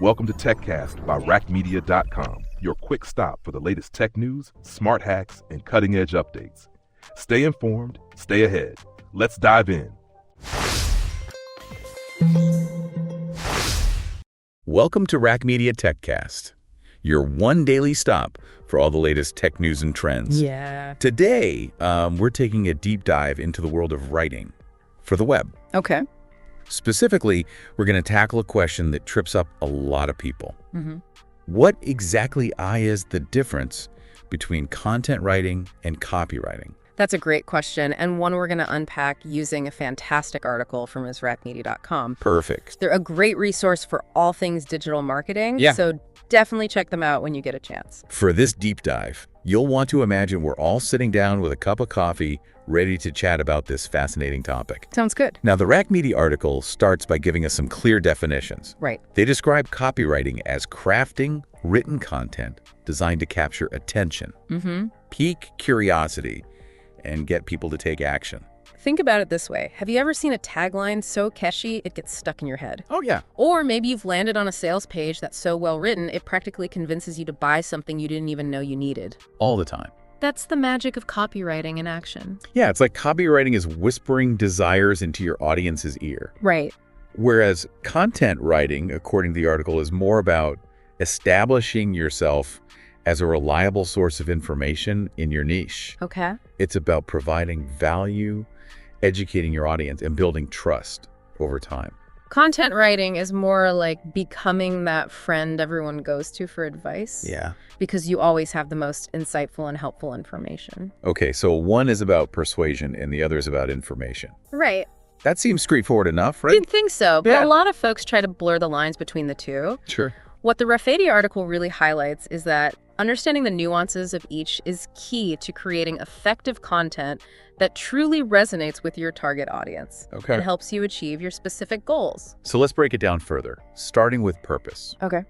Welcome to TechCast by Raqmedia.com, your quick stop for the latest tech news, smart hacks, and cutting-edge updates. Stay informed, stay ahead. Let's dive in. Welcome to Raqmedia TechCast, your one daily stop for all the latest tech news and trends. Yeah. Today, we're taking a deep dive into the world of writing for the web. Okay. Specifically, we're going to tackle a question that trips up a lot of people. What exactly is the difference between content writing and copywriting? That's a great question, and one we're going to unpack using a fantastic article from Raqmedia.com. Perfect. They're a great resource for all things digital marketing, Yeah. so definitely check them out when you get a chance. For this deep dive, you'll want to imagine we're all sitting down with a cup of coffee, ready to chat about this fascinating topic. Sounds good. Now, the Raqmedia article starts by giving us some clear definitions. Right. They describe copywriting as crafting written content designed to capture attention, pique curiosity, and get people to take action. Think about it this way. Have you ever seen a tagline so catchy it gets stuck in your head? Oh, yeah. Or maybe you've landed on a sales page that's so well written it practically convinces you to buy something you didn't even know you needed. All the time. That's the magic of copywriting in action. Yeah, it's like copywriting is whispering desires into your audience's ear. Right. Whereas content writing, according to the article, is more about establishing yourself as a reliable source of information in your niche. Okay. It's about providing value, educating your audience, and building trust over time. Content writing is more like becoming that friend everyone goes to for advice. Yeah. Because you always have the most insightful and helpful information. Okay, so one is about persuasion and the other is about information. Right. That seems straightforward enough, right? Didn't think so, but Yeah. a lot of folks try to blur the lines between the two. Sure. What the Raqmedia article really highlights is that understanding the nuances of each is key to creating effective content that truly resonates with your target audience. Okay. It helps you achieve your specific goals. So let's break it down further, starting with purpose. Okay.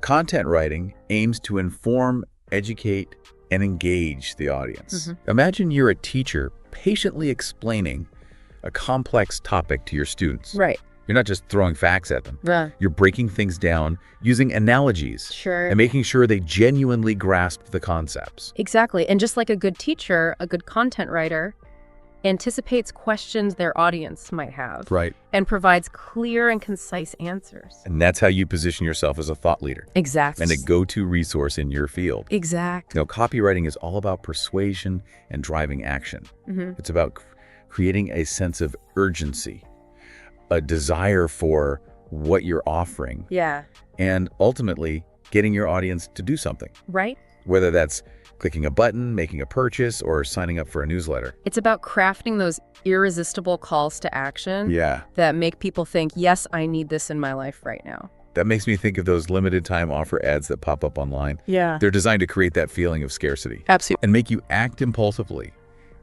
Content writing aims to inform, educate, and engage the audience. Imagine you're a teacher patiently explaining a complex topic to your students. Right. You're not just throwing facts at them. Yeah. You're breaking things down using analogies Sure. and making sure they genuinely grasp the concepts. Exactly. And just like a good teacher, a good content writer anticipates questions their audience might have. Right. And provides clear and concise answers. And that's how you position yourself as a thought leader Exactly. and a go-to resource in your field. Exactly. You know, copywriting is all about persuasion and driving action. It's about creating a sense of urgency, a desire for what you're offering, Yeah. and ultimately getting your audience to do something, Right? whether that's clicking a button, making a purchase, or signing up for a newsletter. It's about crafting those irresistible calls to action Yeah, that make people think, yes, I need this in my life right now. that makes me think of those limited time offer ads that pop up online. Yeah. They're designed to create that feeling of scarcity Absolutely. and make you act impulsively.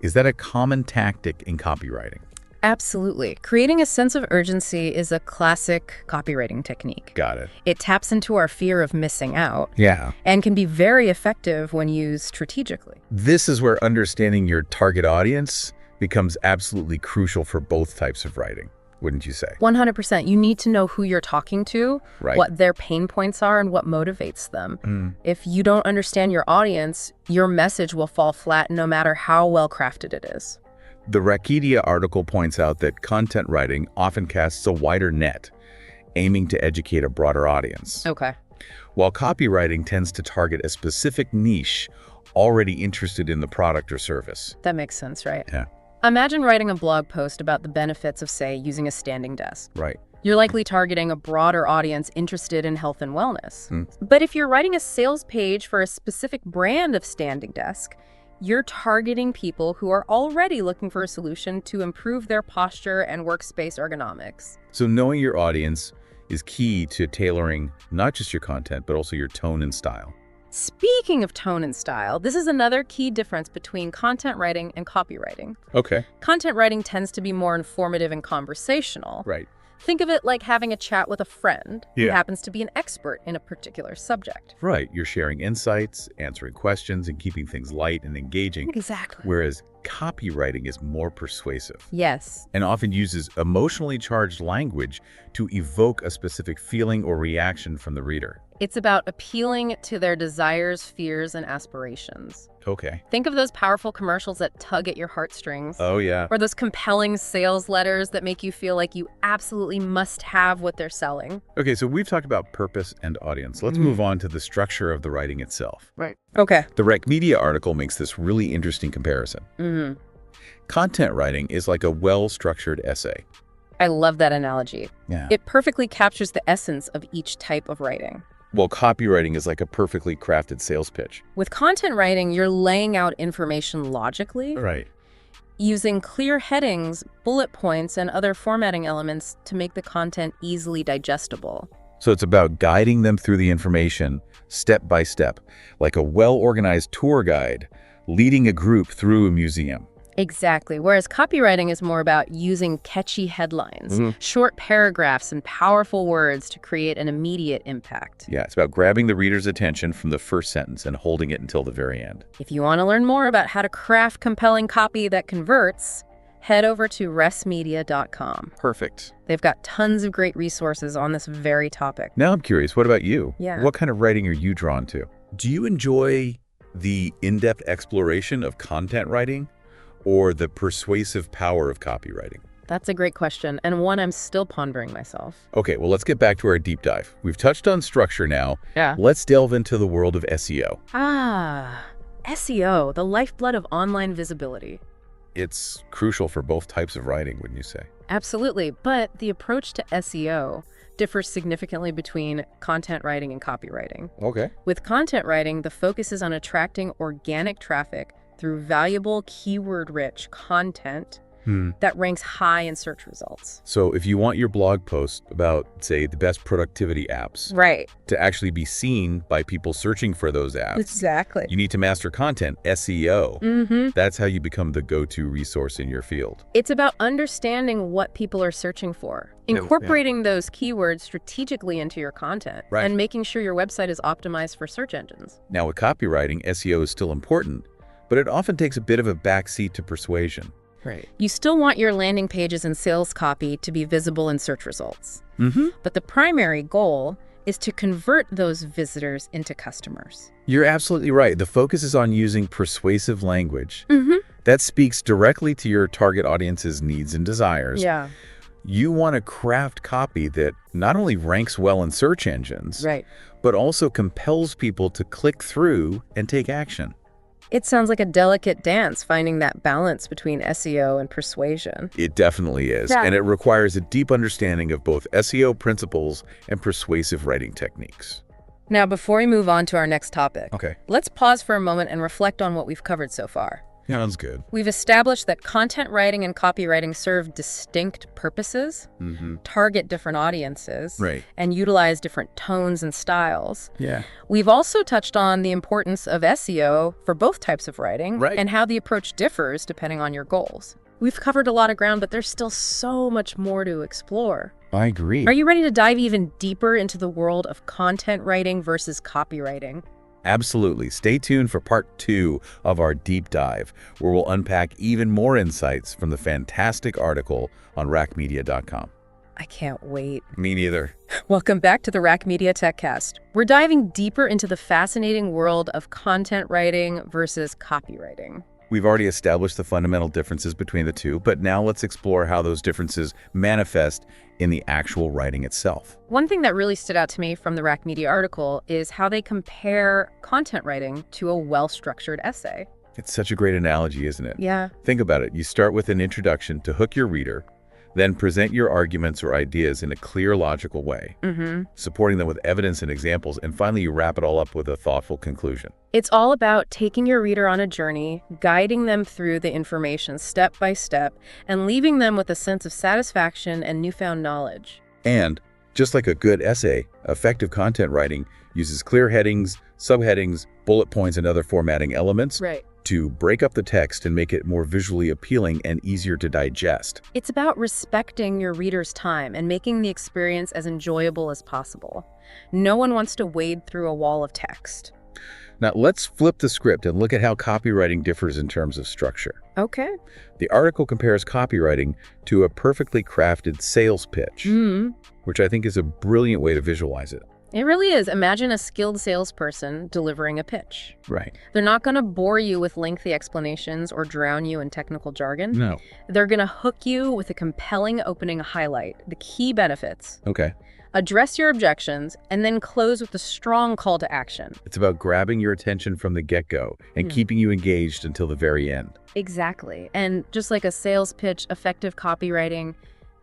Is that a common tactic in copywriting? Absolutely. Creating a sense of urgency is a classic copywriting technique. Got it. It taps into our fear of missing out Yeah. and can be very effective when used strategically. This is where understanding your target audience becomes absolutely crucial for both types of writing, wouldn't you say? 100%. You need to know who you're talking to, Right. what their pain points are, and what motivates them. If you don't understand your audience, your message will fall flat no matter how well crafted it is. The Raqmedia article points out that content writing often casts a wider net, aiming to educate a broader audience, Okay. while copywriting tends to target a specific niche already interested in the product or service. That makes sense, right? Yeah. Imagine writing a blog post about the benefits of, say, using a standing desk. Right. You're likely targeting a broader audience interested in health and wellness. But if you're writing a sales page for a specific brand of standing desk, you're targeting people who are already looking for a solution to improve their posture and workspace ergonomics. So knowing your audience is key to tailoring not just your content, but also your tone and style. Speaking of tone and style, this is another key difference between content writing and copywriting. Okay. Content writing tends to be more informative and conversational. Right. Think of it like having a chat with a friend who Yeah. happens to be an expert in a particular subject. Right. You're sharing insights, answering questions, and keeping things light and engaging. Exactly. Whereas copywriting is more persuasive Yes. and often uses emotionally charged language to evoke a specific feeling or reaction from the reader. It's about appealing to their desires, fears, and aspirations. Okay. Think of those powerful commercials that tug at your heartstrings. Oh, yeah. Or those compelling sales letters that make you feel like you absolutely must have what they're selling. Okay, so we've talked about purpose and audience. Let's move on to the structure of the writing itself. Right. Okay. The Raqmedia article makes this really interesting comparison. Mm-hmm. Content writing is like a well-structured essay. I love that analogy. Yeah. It perfectly captures the essence of each type of writing. Well, copywriting is like a perfectly crafted sales pitch. With content writing, you're laying out information logically, Right. using clear headings, bullet points, and other formatting elements to make the content easily digestible. So it's about guiding them through the information step by step, like a well-organized tour guide leading a group through a museum. Exactly. Whereas copywriting is more about using catchy headlines, short paragraphs, and powerful words to create an immediate impact. Yeah, it's about grabbing the reader's attention from the first sentence and holding it until the very end. If you want to learn more about how to craft compelling copy that converts, head over to Raqmedia.com. Perfect. They've got tons of great resources on this very topic. Now I'm curious, what about you? Yeah. What kind of writing are you drawn to? Do you enjoy the in-depth exploration of content writing or the persuasive power of copywriting? That's a great question, and one I'm still pondering myself. Okay, well, let's get back to our deep dive. We've touched on structure now. Yeah. Let's delve into the world of SEO. SEO, the lifeblood of online visibility. It's crucial for both types of writing, wouldn't you say? Absolutely, but the approach to SEO differs significantly between content writing and copywriting. Okay. With content writing, the focus is on attracting organic traffic through valuable, keyword-rich content that ranks high in search results. So if you want your blog post about, say, the best productivity apps Right. to actually be seen by people searching for those apps, Exactly. you need to master content, SEO. That's how you become the go-to resource in your field. It's about understanding what people are searching for, incorporating those keywords strategically into your content, Right. and making sure your website is optimized for search engines. Now, with copywriting, SEO is still important, but it often takes a bit of a backseat to persuasion. Right. You still want your landing pages and sales copy to be visible in search results. But the primary goal is to convert those visitors into customers. You're absolutely right. The focus is on using persuasive language that speaks directly to your target audience's needs and desires. Yeah. You want to craft copy that not only ranks well in search engines, Right. but also compels people to click through and take action. It sounds like a delicate dance, finding that balance between SEO and persuasion. It definitely is, Yeah. and it requires a deep understanding of both SEO principles and persuasive writing techniques. Now, before we move on to our next topic, Okay. let's pause for a moment and reflect on what we've covered so far. Sounds good. We've established that content writing and copywriting serve distinct purposes, target different audiences, Right. and utilize different tones and styles. Yeah. We've also touched on the importance of SEO for both types of writing Right. and how the approach differs depending on your goals. We've covered a lot of ground, but there's still so much more to explore. I agree. Are you ready to dive even deeper into the world of content writing versus copywriting? Absolutely. Stay tuned for part 2 of our deep dive, where we'll unpack even more insights from the fantastic article on Raqmedia.com. I can't wait. Me neither. Welcome back to the Raqmedia TechCast. We're diving deeper into the fascinating world of content writing versus copywriting. We've already established the fundamental differences between the two, but now let's explore how those differences manifest in the actual writing itself. One thing that really stood out to me from the Raqmedia article is how they compare content writing to a well-structured essay. It's such a great analogy, isn't it? Yeah. Think about it. You start with an introduction to hook your reader, then present your arguments or ideas in a clear, logical way, supporting them with evidence and examples, and finally you wrap it all up with a thoughtful conclusion. It's all about taking your reader on a journey, guiding them through the information step by step, and leaving them with a sense of satisfaction and newfound knowledge. And just like a good essay, effective content writing uses clear headings, subheadings, bullet points, and other formatting elements. Right. to break up the text and make it more visually appealing and easier to digest. It's about respecting your reader's time and making the experience as enjoyable as possible. No one wants to wade through a wall of text. Now, let's flip the script and look at how copywriting differs in terms of structure. Okay. The article compares copywriting to a perfectly crafted sales pitch, which I think is a brilliant way to visualize it. It really is. Imagine a skilled salesperson delivering a pitch. Right. They're not going to bore you with lengthy explanations or drown you in technical jargon. No. They're going to hook you with a compelling opening highlight, the key benefits. Okay. Address your objections, and then close with a strong call to action. It's about grabbing your attention from the get-go and keeping you engaged until the very end. Exactly. And just like a sales pitch, effective copywriting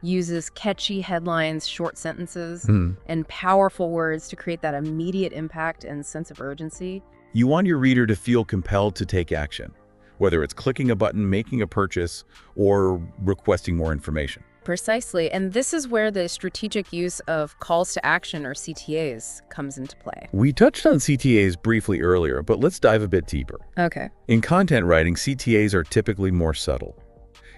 uses catchy headlines, short sentences, and powerful words to create that immediate impact and sense of urgency. You want your reader to feel compelled to take action, whether it's clicking a button, making a purchase, or requesting more information. Precisely. And this is where the strategic use of calls to action, or CTAs, comes into play. We touched on CTAs briefly earlier, but let's dive a bit deeper. Okay. In content writing, CTAs are typically more subtle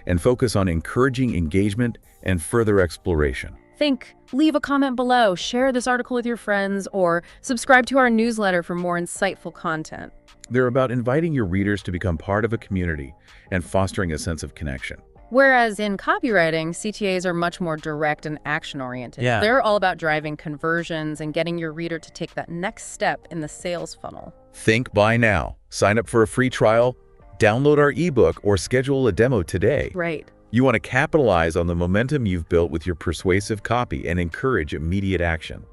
and focus on encouraging engagement and further exploration. Think, leave a comment below, share this article with your friends, or subscribe to our newsletter for more insightful content. They're about inviting your readers to become part of a community and fostering a sense of connection. Whereas in copywriting, CTAs are much more direct and action-oriented. Yeah. They're all about driving conversions and getting your reader to take that next step in the sales funnel. Think buy now. Sign up for a free trial, download our ebook, or schedule a demo today. Right. You want to capitalize on the momentum you've built with your persuasive copy and encourage immediate action.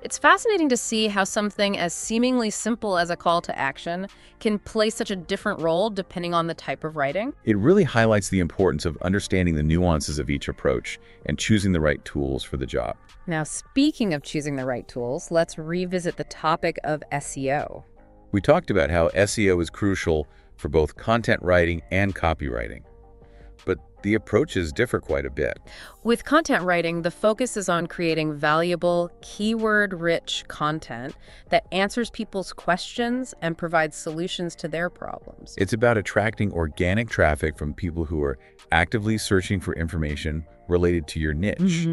It's fascinating to see how something as seemingly simple as a call to action can play such a different role depending on the type of writing. It really highlights the importance of understanding the nuances of each approach and choosing the right tools for the job. Now, speaking of choosing the right tools, let's revisit the topic of SEO. We talked about how SEO is crucial for both content writing and copywriting, but the approaches differ quite a bit. With content writing, the focus is on creating valuable, keyword-rich content that answers people's questions and provides solutions to their problems. It's about attracting organic traffic from people who are actively searching for information related to your niche.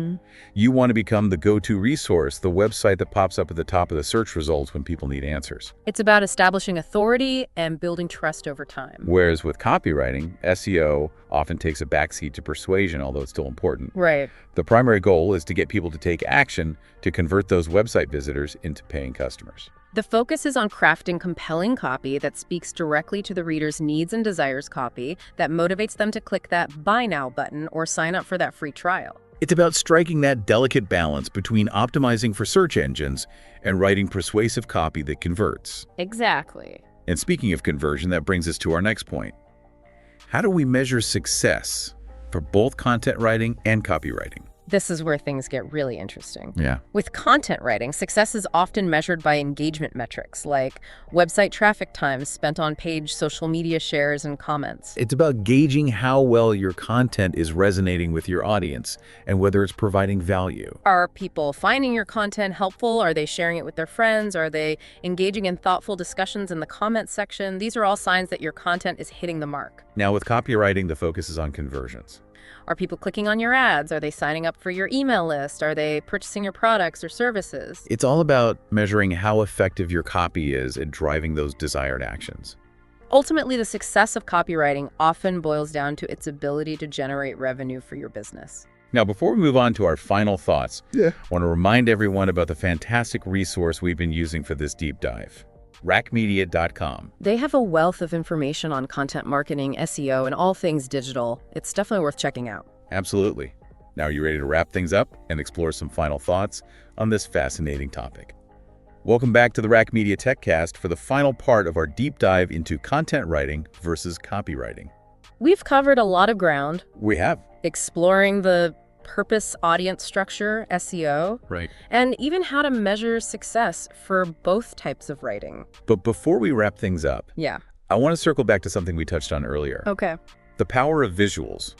You want to become the go-to resource, the website that pops up at the top of the search results when people need answers. It's about establishing authority and building trust over time. Whereas with copywriting, SEO often takes a backseat to persuasion, although it's still important. Right. The primary goal is to get people to take action to convert those website visitors into paying customers. The focus is on crafting compelling copy that speaks directly to the reader's needs and desires, copy that motivates them to click that buy now button or sign up for that free trial. It's about striking that delicate balance between optimizing for search engines and writing persuasive copy that converts. Exactly. And speaking of conversion, that brings us to our next point. How do we measure success for both content writing and copywriting? This is where things get really interesting. Yeah. With content writing, success is often measured by engagement metrics like website traffic times spent on page, social media shares, and comments. It's about gauging how well your content is resonating with your audience and whether it's providing value. Are people finding your content helpful? Are they sharing it with their friends? Are they engaging in thoughtful discussions in the comments section? These are all signs that your content is hitting the mark. Now, with copywriting, the focus is on conversions. Are people clicking on your ads? Are they signing up for your email list? Are they purchasing your products or services? It's all about measuring how effective your copy is at driving those desired actions. Ultimately, the success of copywriting often boils down to its ability to generate revenue for your business. Now, before we move on to our final thoughts, I want to remind everyone about the fantastic resource we've been using for this deep dive. Raqmedia.com. They have a wealth of information on content marketing, SEO, and all things digital. It's definitely worth checking out. Absolutely. Now, are you ready to wrap things up and explore some final thoughts on this fascinating topic? Welcome back to the Raqmedia TechCast for the final part of our deep dive into content writing versus copywriting. We've covered a lot of ground, We have. exploring the purpose audience structure, SEO, Right. and even how to measure success for both types of writing. But before we wrap things up, Yeah. I want to circle back to something we touched on earlier. Okay. The power of visuals.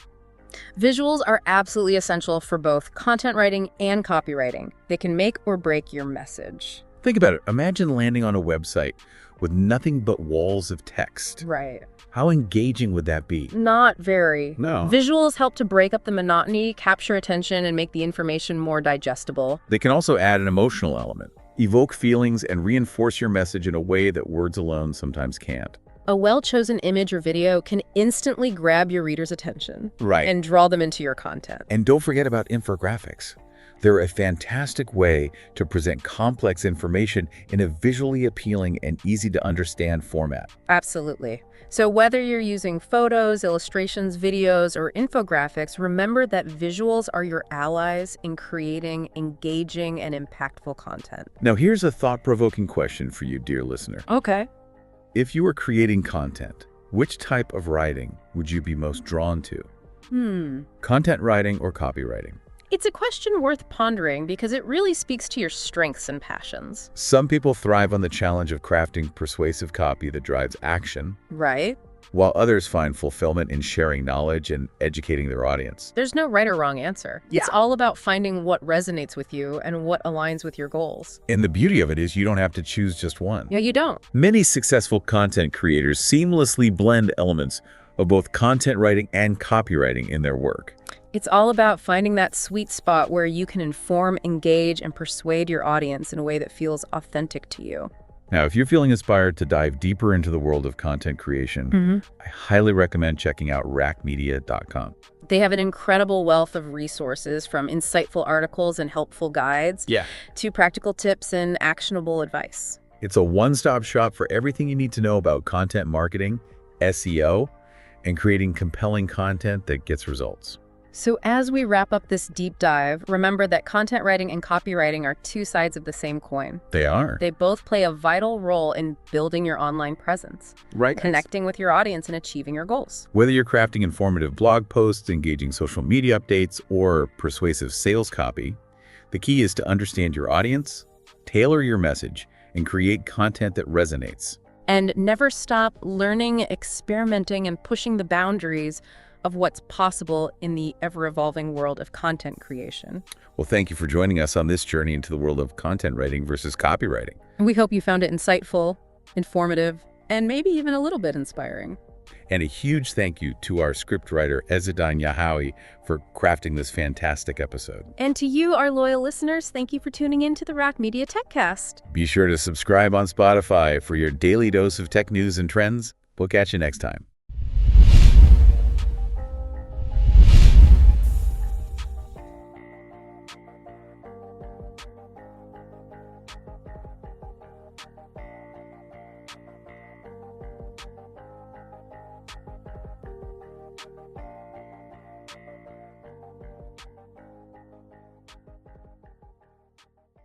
Visuals are absolutely essential for both content writing and copywriting. They can make or break your message. Think about it. Imagine landing on a website with nothing but walls of text. Right. How engaging would that be? Not very. No. Visuals help to break up the monotony, capture attention, and make the information more digestible. They can also add an emotional element, evoke feelings, and reinforce your message in a way that words alone sometimes can't. A well-chosen image or video can instantly grab your reader's attention. Right. And draw them into your content. And don't forget about infographics. They're a fantastic way to present complex information in a visually appealing and easy-to-understand format. Absolutely. So whether you're using photos, illustrations, videos, or infographics, remember that visuals are your allies in creating engaging and impactful content. Now, here's a thought-provoking question for you, dear listener. Okay. If you were creating content, which type of writing would you be most drawn to? Content writing or copywriting? It's a question worth pondering because it really speaks to your strengths and passions. Some people thrive on the challenge of crafting persuasive copy that drives action, Right? while others find fulfillment in sharing knowledge and educating their audience. There's no right or wrong answer. It's all about finding what resonates with you and what aligns with your goals. And the beauty of it is you don't have to choose just one. Yeah, you don't. Many successful content creators seamlessly blend elements of both content writing and copywriting in their work. It's all about finding that sweet spot where you can inform, engage, and persuade your audience in a way that feels authentic to you. Now, if you're feeling inspired to dive deeper into the world of content creation, I highly recommend checking out Raqmedia.com. They have an incredible wealth of resources, from insightful articles and helpful guides to practical tips and actionable advice. It's a one-stop shop for everything you need to know about content marketing, SEO, and creating compelling content that gets results. So as we wrap up this deep dive, remember that content writing and copywriting are two sides of the same coin. They are. They both play a vital role in building your online presence, Right. connecting with your audience, and achieving your goals. Whether you're crafting informative blog posts, engaging social media updates, or persuasive sales copy, the key is to understand your audience, tailor your message, and create content that resonates. And never stop learning, experimenting, and pushing the boundaries of what's possible in the ever-evolving world of content creation. Well, thank you for joining us on this journey into the world of content writing versus copywriting. We hope you found it insightful, informative, and maybe even a little bit inspiring. And a huge thank you to our scriptwriter, Ezzedan Yahawi, for crafting this fantastic episode. And to you, our loyal listeners, thank you for tuning in to the Raqmedia TechCast. Be sure to subscribe on Spotify for your daily dose of tech news and trends. We'll catch you next time.